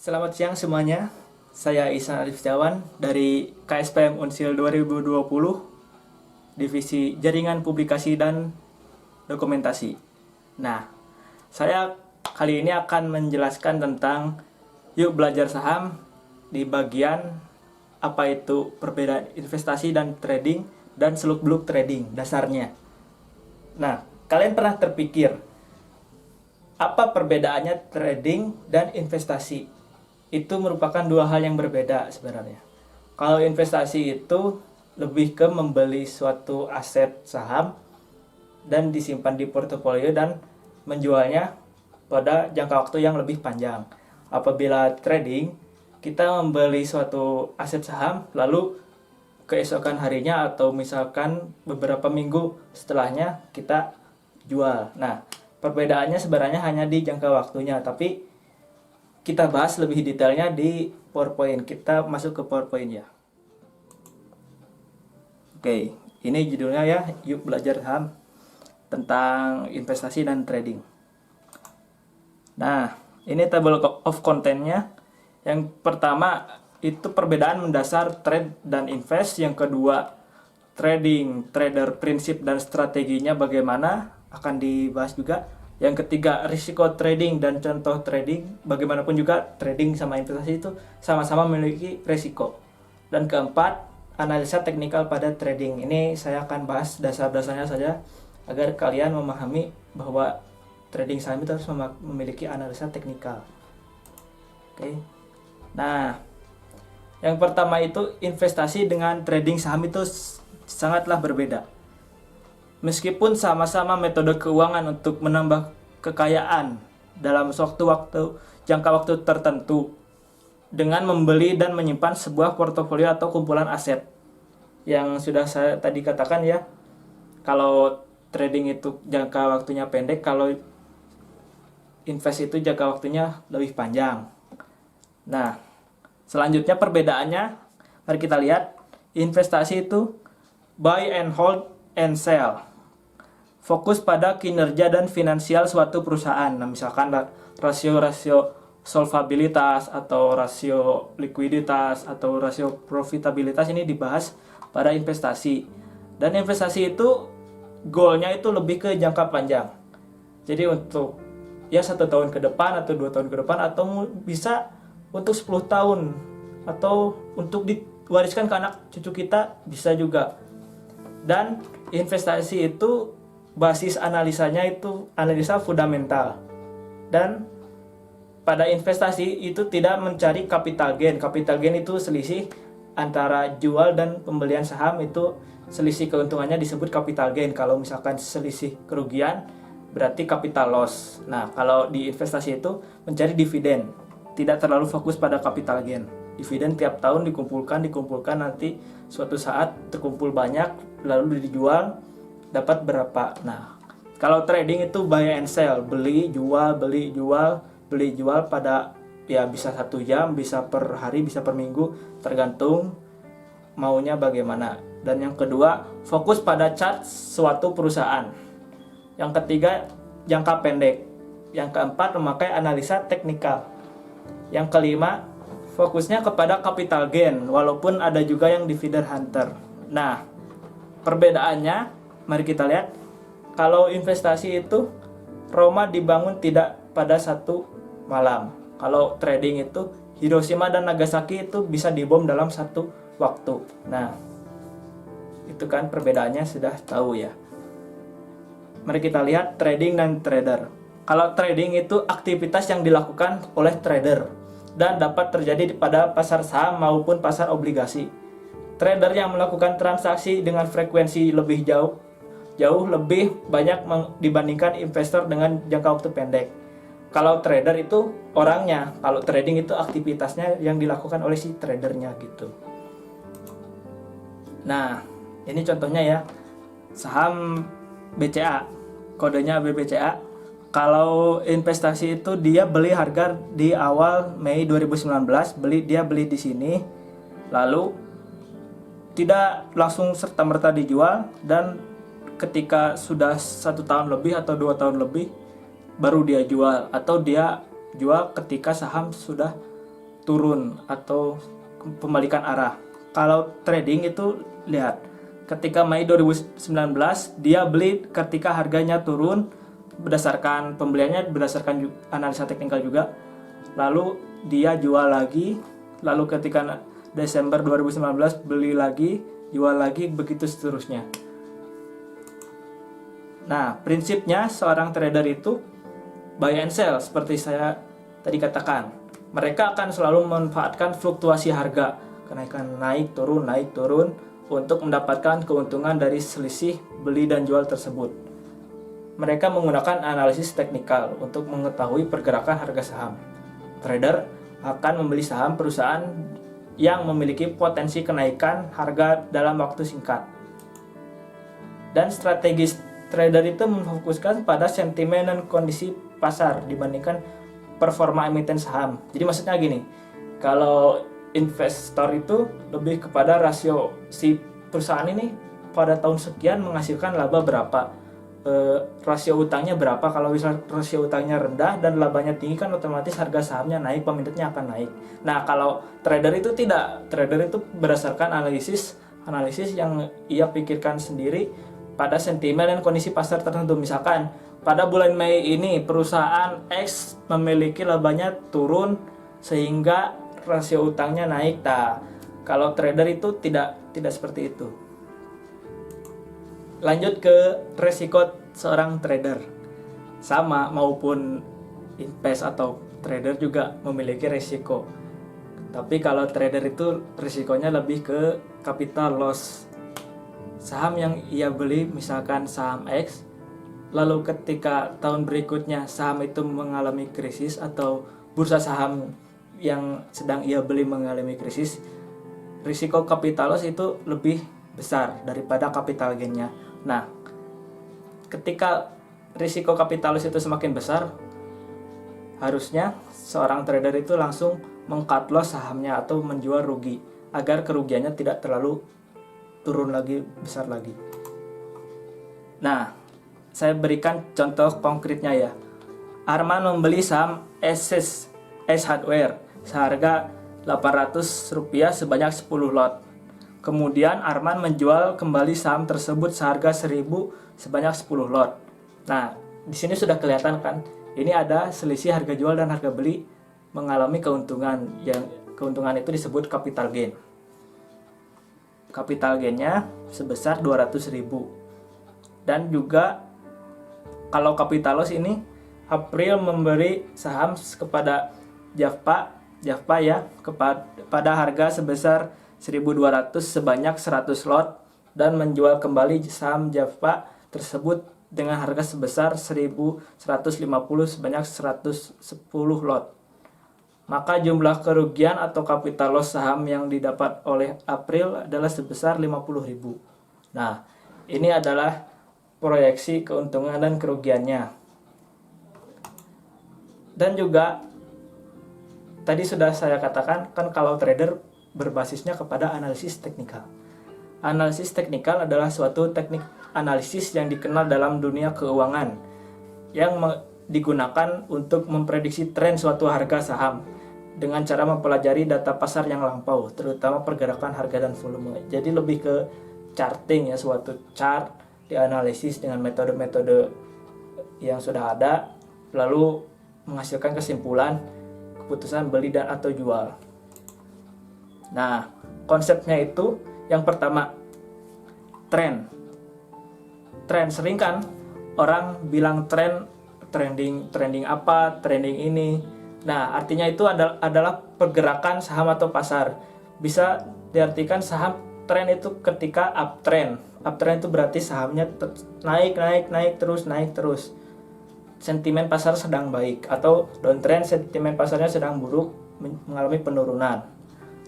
Selamat siang semuanya, saya Ihsan Arif Setiawan dari KSPM Unsil 2020, Divisi Jaringan Publikasi dan Dokumentasi. Nah, saya kali ini akan menjelaskan tentang yuk belajar saham di bagian apa itu perbedaan investasi dan trading dan seluk-beluk trading dasarnya. Nah, kalian pernah terpikir apa perbedaannya trading dan investasi? Itu merupakan dua hal yang berbeda sebenarnya. Kalau investasi itu lebih ke membeli suatu aset saham dan disimpan di portofolio dan menjualnya pada jangka waktu yang lebih panjang. Apabila trading, kita membeli suatu aset saham lalu keesokan harinya atau misalkan beberapa minggu setelahnya kita jual. Nah, perbedaannya sebenarnya hanya di jangka waktunya, tapi kita bahas lebih detailnya di PowerPoint. Kita masuk ke PowerPoint ya. Oke, ini judulnya ya, yuk belajar saham tentang investasi dan trading. Nah, ini table of content-nya. Yang pertama itu perbedaan mendasar trade dan invest. Yang kedua, trading, trader, prinsip dan strateginya bagaimana akan dibahas juga. Yang ketiga, risiko trading dan contoh trading. Bagaimanapun juga trading sama investasi itu sama-sama memiliki risiko. Dan keempat, analisa teknikal pada trading. Ini saya akan bahas dasar-dasarnya saja agar kalian memahami bahwa trading saham itu harus memiliki analisa teknikal. Oke. Nah, yang pertama itu investasi dengan trading saham itu sangatlah berbeda. Meskipun sama-sama metode keuangan untuk menambah kekayaan dalam jangka waktu tertentu dengan membeli dan menyimpan sebuah portofolio atau kumpulan aset. Yang sudah saya tadi katakan ya, kalau trading itu jangka waktunya pendek, kalau invest itu jangka waktunya lebih panjang. Nah, selanjutnya perbedaannya, mari kita lihat. Investasi itu buy and hold and sell. Fokus pada kinerja dan finansial suatu perusahaan. Nah, misalkan rasio-rasio solvabilitas atau rasio likuiditas atau rasio profitabilitas ini dibahas pada investasi. Dan investasi itu goalnya itu lebih ke jangka panjang. Jadi untuk ya 1 tahun ke depan atau 2 tahun ke depan atau bisa untuk 10 tahun atau untuk diwariskan ke anak cucu kita bisa juga. Dan investasi itu basis analisanya itu analisa fundamental. Dan pada investasi itu tidak mencari capital gain. Capital gain itu selisih antara jual dan pembelian saham, itu selisih keuntungannya disebut capital gain. Kalau misalkan selisih kerugian berarti capital loss. Nah, kalau di investasi itu mencari dividen. Tidak terlalu fokus pada capital gain. Dividen tiap tahun dikumpulkan nanti suatu saat terkumpul banyak lalu dijual dapat berapa. Nah, kalau trading itu buy and sell, beli jual pada ya bisa 1 jam, bisa per hari, bisa per minggu, tergantung maunya bagaimana. Dan yang kedua, fokus pada chart suatu perusahaan. Yang ketiga, jangka pendek. Yang keempat, memakai analisa teknikal. Yang kelima, fokusnya kepada capital gain, walaupun ada juga yang dividend hunter. Nah, perbedaannya mari kita lihat. Kalau investasi itu Roma dibangun tidak pada 1 malam. Kalau trading itu Hiroshima dan Nagasaki itu bisa dibom dalam 1 waktu. Nah, itu kan perbedaannya sudah tahu ya. Mari kita lihat trading dan trader. Kalau trading itu aktivitas yang dilakukan oleh trader dan dapat terjadi pada pasar saham maupun pasar obligasi. Trader yang melakukan transaksi dengan frekuensi lebih jauh lebih banyak dibandingkan investor dengan jangka waktu pendek. Kalau trader itu orangnya, kalau trading itu aktivitasnya yang dilakukan oleh si tradernya gitu. Nah, ini contohnya ya, saham BCA, kodenya BBCA. Kalau investasi itu dia beli harga di awal Mei 2019, dia beli di sini, lalu tidak langsung serta-merta dijual, dan ketika sudah 1 tahun lebih atau 2 tahun lebih baru dia jual, atau dia jual ketika saham sudah turun atau pembalikan arah. Kalau trading itu lihat, ketika Mei 2019 dia beli ketika harganya turun, berdasarkan pembeliannya berdasarkan analisa teknikal juga. Lalu dia jual lagi, lalu ketika Desember 2019 beli lagi, jual lagi, begitu seterusnya. Nah, prinsipnya seorang trader itu buy and sell seperti saya tadi katakan. Mereka akan selalu memanfaatkan fluktuasi harga, kenaikan naik turun untuk mendapatkan keuntungan dari selisih beli dan jual tersebut. Mereka menggunakan analisis teknikal untuk mengetahui pergerakan harga saham. Trader akan membeli saham perusahaan yang memiliki potensi kenaikan harga dalam waktu singkat. Dan strategi trader itu memfokuskan pada sentimen dan kondisi pasar dibandingkan performa emiten saham. Jadi maksudnya gini, kalau investor itu lebih kepada rasio si perusahaan ini pada tahun sekian menghasilkan laba berapa, rasio utangnya berapa. Kalau misal rasio utangnya rendah dan labanya tinggi, kan otomatis harga sahamnya naik, peminatnya akan naik. Nah, kalau trader itu tidak, trader itu berdasarkan analisis yang ia pikirkan sendiri pada sentimen dan kondisi pasar tertentu. Misalkan pada bulan Mei ini perusahaan X memiliki labanya turun sehingga rasio utangnya naik. Nah, kalau trader itu tidak seperti itu. Lanjut ke resiko seorang trader. Sama, maupun invest atau trader juga memiliki resiko. Tapi kalau trader itu resikonya lebih ke capital loss. Saham yang ia beli, misalkan saham X, lalu ketika tahun berikutnya saham itu mengalami krisis atau bursa saham yang sedang ia beli mengalami krisis, risiko capital loss itu lebih besar daripada capital gain-nya. Nah, ketika risiko capital loss itu semakin besar, harusnya seorang trader itu langsung meng-cut loss sahamnya atau menjual rugi agar kerugiannya tidak terlalu turun lagi, besar lagi. Nah, saya berikan contoh konkretnya ya. Arman membeli saham S Hardware seharga Rp800 sebanyak 10 lot. Kemudian Arman menjual kembali saham tersebut seharga 1.000 sebanyak 10 lot. Nah, di sini sudah kelihatan kan, ini ada selisih harga jual dan harga beli mengalami keuntungan, yang keuntungan itu disebut capital gain. Capital gain-nya sebesar 200.000. Dan juga kalau capital loss ini, April memberi saham kepada Javpa ya, kepada harga sebesar 1.200 sebanyak 100 lot dan menjual kembali saham Javpa tersebut dengan harga sebesar 1.150 sebanyak 110 lot. Maka jumlah kerugian atau capital loss saham yang didapat oleh April adalah sebesar 50.000. Nah, ini adalah proyeksi keuntungan dan kerugiannya. Dan juga tadi sudah saya katakan kan, kalau trader berbasisnya kepada analisis teknikal. Analisis teknikal adalah suatu teknik analisis yang dikenal dalam dunia keuangan yang digunakan untuk memprediksi tren suatu harga saham dengan cara mempelajari data pasar yang lampau, terutama pergerakan harga dan volume. Jadi lebih ke charting ya, suatu chart dianalisis dengan metode-metode yang sudah ada, lalu menghasilkan kesimpulan, keputusan beli dan atau jual. Nah, konsepnya itu yang pertama, tren. Sering kan orang bilang trending apa, trending ini. Nah, artinya itu adalah pergerakan saham atau pasar. Bisa diartikan saham tren itu ketika uptrend. Uptrend itu berarti sahamnya naik terus. Sentimen pasar sedang baik. Atau downtrend, sentimen pasarnya sedang buruk, mengalami penurunan.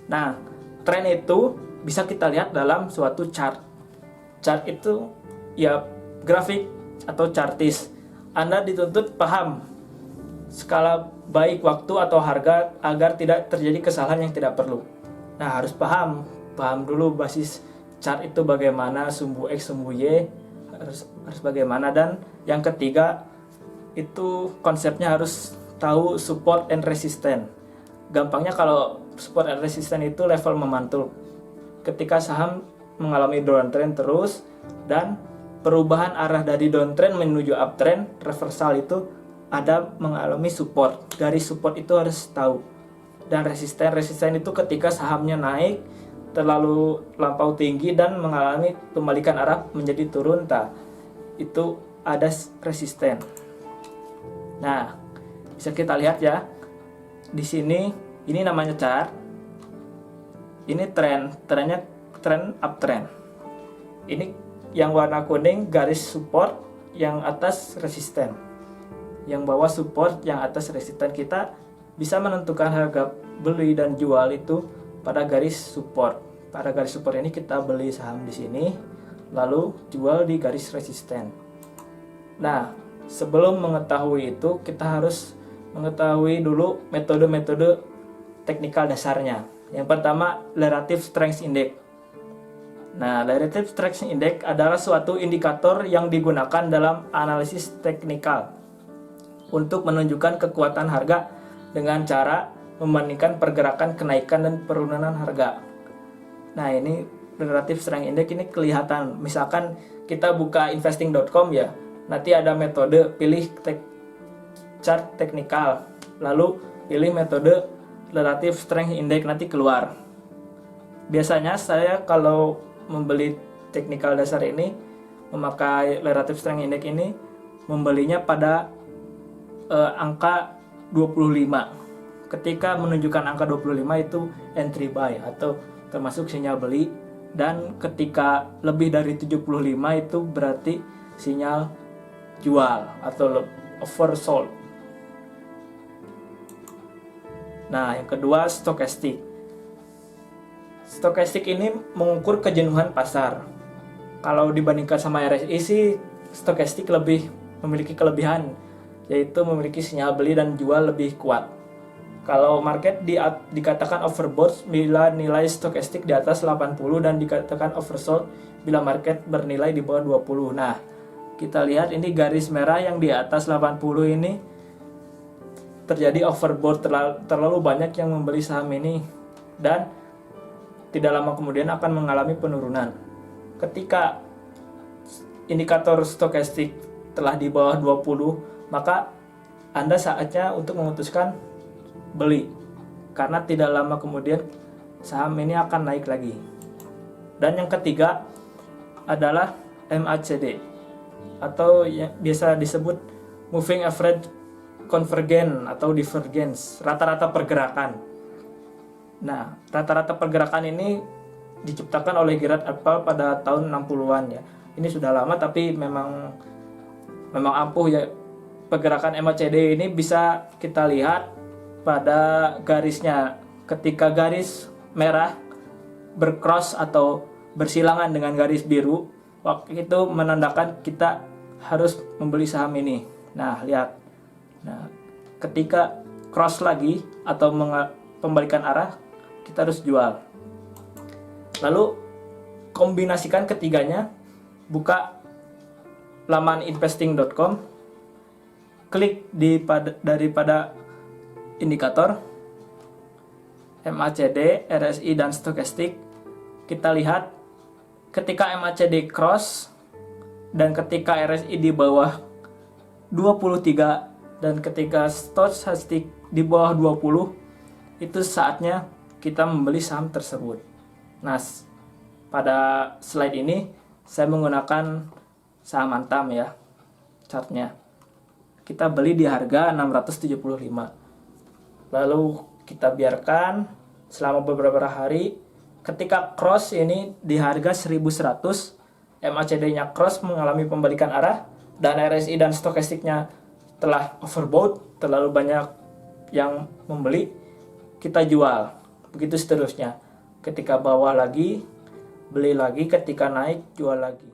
Nah, tren itu bisa kita lihat dalam suatu chart. Chart itu ya grafik atau chartis. Anda dituntut paham skala baik waktu atau harga agar tidak terjadi kesalahan yang tidak perlu. Nah, harus paham dulu basis chart itu bagaimana, sumbu X, sumbu Y harus bagaimana. Dan yang ketiga itu konsepnya harus tahu support and resistance. Gampangnya kalau support and resistance itu level memantul. Ketika saham mengalami downtrend terus dan perubahan arah dari downtrend menuju uptrend, reversal itu ada mengalami support. Garis support itu harus tahu. Dan resisten itu ketika sahamnya naik terlalu lampau tinggi dan mengalami pembalikan arah menjadi turun, itu ada resisten. Nah, bisa kita lihat ya. Di sini ini namanya chart. Ini trennya tren uptrend. Ini yang warna kuning garis support, yang atas resisten. Yang bawah support, yang atas resisten. Kita bisa menentukan harga beli dan jual itu pada garis support. Pada garis support ini kita beli saham di sini, lalu jual di garis resisten. Nah, sebelum mengetahui itu, kita harus mengetahui dulu metode-metode teknikal dasarnya. Yang pertama, Relative Strength Index. Nah, Relative Strength Index adalah suatu indikator yang digunakan dalam analisis teknikal untuk menunjukkan kekuatan harga dengan cara membandingkan pergerakan kenaikan dan penurunan harga. Nah, ini Relative Strength Index ini kelihatan. Misalkan kita buka investing.com ya, nanti ada metode pilih chart teknikal, lalu pilih metode Relative Strength Index, nanti keluar. Biasanya saya kalau membeli teknikal dasar ini, memakai Relative Strength Index ini, membelinya pada angka 25. Ketika menunjukkan angka 25 itu entry buy atau termasuk sinyal beli, dan ketika lebih dari 75 itu berarti sinyal jual atau oversold. Nah, yang kedua stokastik. Stokastik ini mengukur kejenuhan pasar. Kalau dibandingkan sama RSI sih, stokastik lebih memiliki kelebihan, yaitu memiliki sinyal beli dan jual lebih kuat. Kalau market dikatakan overbought bila nilai stokastik di atas 80 dan dikatakan oversold bila market bernilai di bawah 20. Nah, kita lihat ini garis merah yang di atas 80 ini terjadi overbought, terlalu banyak yang membeli saham ini dan tidak lama kemudian akan mengalami penurunan. Ketika indikator stokastik telah di bawah 20, maka Anda saatnya untuk memutuskan beli, karena tidak lama kemudian saham ini akan naik lagi. Dan yang ketiga adalah MACD atau yang biasa disebut Moving Average Convergence atau Divergence, rata-rata pergerakan. Nah, rata-rata pergerakan ini diciptakan oleh Gerard Apple pada tahun 60-an ya. Ini sudah lama tapi memang ampuh ya. Pergerakan MACD ini bisa kita lihat pada garisnya. Ketika garis merah bercross atau bersilangan dengan garis biru, waktu itu menandakan kita harus membeli saham ini. Nah, lihat. Nah, ketika cross lagi atau pembalikan arah, kita harus jual. Lalu kombinasikan ketiganya, buka laman investing.com, klik daripada indikator MACD, RSI dan stokastik. Kita lihat ketika MACD cross dan ketika RSI di bawah 23 dan ketika stokastik di bawah 20, itu saatnya kita membeli saham tersebut. Nah, pada slide ini saya menggunakan saham Antam ya, chartnya. Kita beli di harga 675. Lalu kita biarkan selama beberapa hari. Ketika cross ini di harga 1100, MACD-nya cross mengalami pembalikan arah dan RSI dan stokastiknya telah overbought, terlalu banyak yang membeli, kita jual. Begitu seterusnya. Ketika bawah lagi, beli lagi, ketika naik, jual lagi.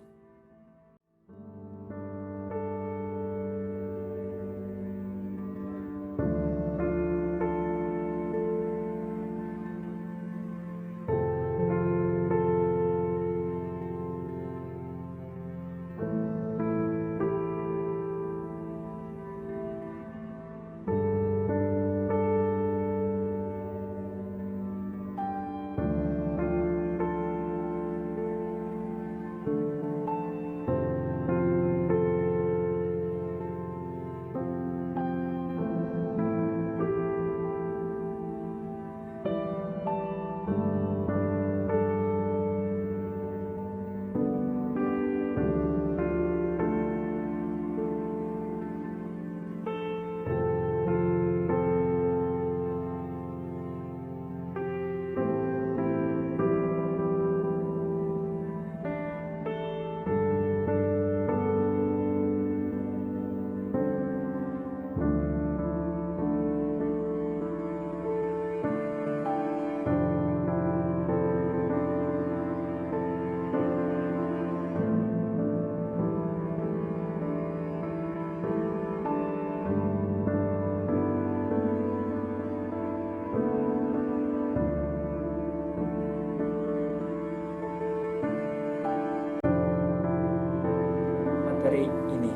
materi ini.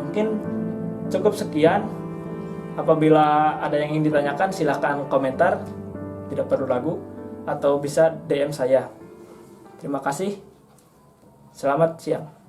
Mungkin cukup sekian. Apabila ada yang ingin ditanyakan, silahkan komentar, tidak perlu ragu, atau bisa DM saya. Terima kasih. Selamat siang.